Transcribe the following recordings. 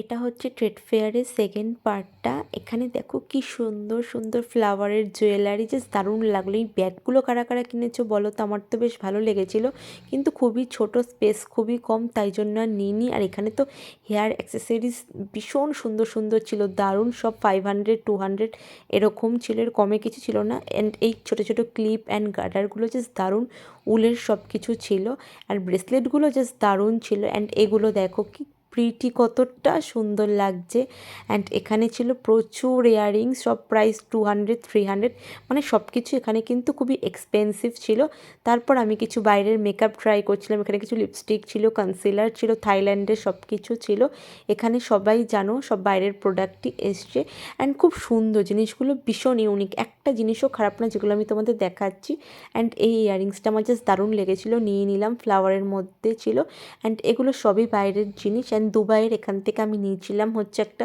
এটা হচ্ছে trade ফেয়ারের second পার্টটা। এখানে দেখো কি সুন্দর সুন্দর ফ্লাওয়ারের জুয়েলারি, জাস্ট দারুণ লাগলো। এই ব্যাগগুলো কারা কারা কিনেছো বলো তো? আমার তো বেশ ভালো লেগেছিলো, কিন্তু খুবই ছোট, স্পেস খুবই কম, তাই জন্য আর নিইনি। আর এখানে তো হেয়ার অ্যাক্সেসরিজ ভীষণ সুন্দর সুন্দর ছিল, দারুণ সব 500 200 এরকম ছিল, এর কমে কিছু ছিল না। অ্যান্ড এই ছোটো ছোটো ক্লিপ অ্যান্ড গার্ডারগুলো জাস্ট দারুণ, উলের সব কিছু ছিল। আর ব্রেসলেটগুলো জাস্ট দারুণ ছিল। অ্যান্ড এগুলো দেখো কি প্রিটি, কতটা সুন্দর লাগছে। অ্যান্ড এখানে ছিল প্রচুর ইয়াররিংস, সব প্রাইস 200 300, মানে সব কিছু এখানে কিন্তু খুবই এক্সপেন্সিভ ছিল। তারপর আমি কিছু বাইরের মেকআপ ট্রাই করছিলাম। এখানে কিছু লিপস্টিক ছিল, কনসিলার ছিল, থাইল্যান্ডের সব কিছু ছিল। এখানে সবাই জানো সব বাইরের প্রোডাক্টই এসছে। অ্যান্ড খুব সুন্দর জিনিসগুলো, ভীষণ ইউনিক, একটা জিনিসও খারাপ না যেগুলো আমি তোমাদের দেখাচ্ছি। অ্যান্ড এই ইয়াররিংসটা আমার জাস্ট দারুণ লেগেছিলো, নিয়ে নিলাম, ফ্লাওয়ারের মধ্যে ছিল। অ্যান্ড এগুলো সবই বাইরের জিনিস। অ্যান্ড দুবাইয়ের এখান থেকে আমি নিয়েছিলাম হচ্ছে একটা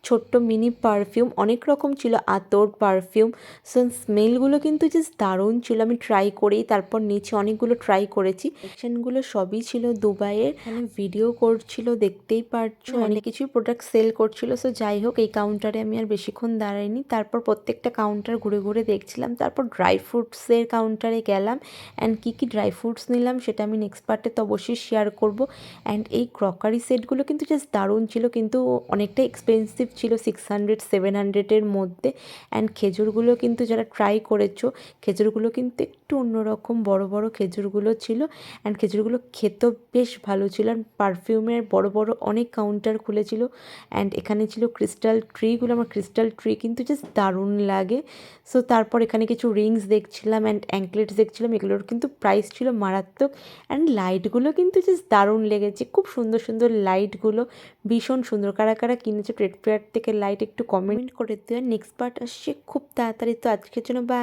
ছোট্ট মিনি পারফিউম, অনেক রকম ছিল, আতর, পারফিউম। সো স্মেলগুলো কিন্তু জাস্ট দারুণ ছিল। আমি ট্রাই করেই তারপর নিয়েছি, অনেকগুলো ট্রাই করেছি। কালেকশনগুলো সবই ছিল দুবাইয়ের। এখানে ভিডিও করছিল, দেখতেই পারছো, অনেক কিছুই প্রোডাক্ট সেল করছিল। সো যাই হোক, এই কাউন্টারে আমি আর বেশিক্ষণ দাঁড়াইনি, তারপর প্রত্যেকটা কাউন্টার ঘুরে ঘুরে দেখছিলাম। তারপর ড্রাই ফ্রুটসের কাউন্টারে গেলাম। অ্যান্ড কী কী ড্রাই ফ্রুটস নিলাম সেটা আমি নেক্সট পার্টে তো অবশ্যই শেয়ার করব। অ্যান্ড এই ক্রকারি সেটগুলো কিন্তু জাস্ট দারুণ ছিল, কিন্তু অনেকটা এক্সপেন্সিভ ছিল, 600 700-এর মধ্যে। অ্যান্ড খেজুরগুলো কিন্তু যারা ট্রাই করেছো, খেজুরগুলো কিন্তু একটু অন্যরকম, বড় বড় খেজুরগুলো ছিল। অ্যান্ড খেজুরগুলো খেতেও বেশ ভালো ছিল। অ্যান্ড পারফিউমের বড় বড় অনেক কাউন্টার খুলেছিল। অ্যান্ড এখানে ছিল ক্রিস্টাল ট্রিগুলো, আমার ক্রিস্টাল ট্রি কিন্তু জাস্ট দারুণ লাগে। সো তারপর এখানে কিছু রিংস দেখছিলাম অ্যান্ড অ্যাঙ্কলেটস দেখছিলাম, এগুলোর কিন্তু প্রাইস ছিল মারাত্মক। অ্যান্ড লাইটগুলো কিন্তু জাস্ট দারুণ লেগেছে, খুব সুন্দর সুন্দর লাইটগুলো, ভীষণ সুন্দর। কারা কারা কিনেছে ট্রেড ফেয়ার থেকে লাইট একটু কমেন্ট করে দিও। নেক্সট পার্ট আসছে খুব তাড়াতাড়ি, তো আজকের জন্য বাই।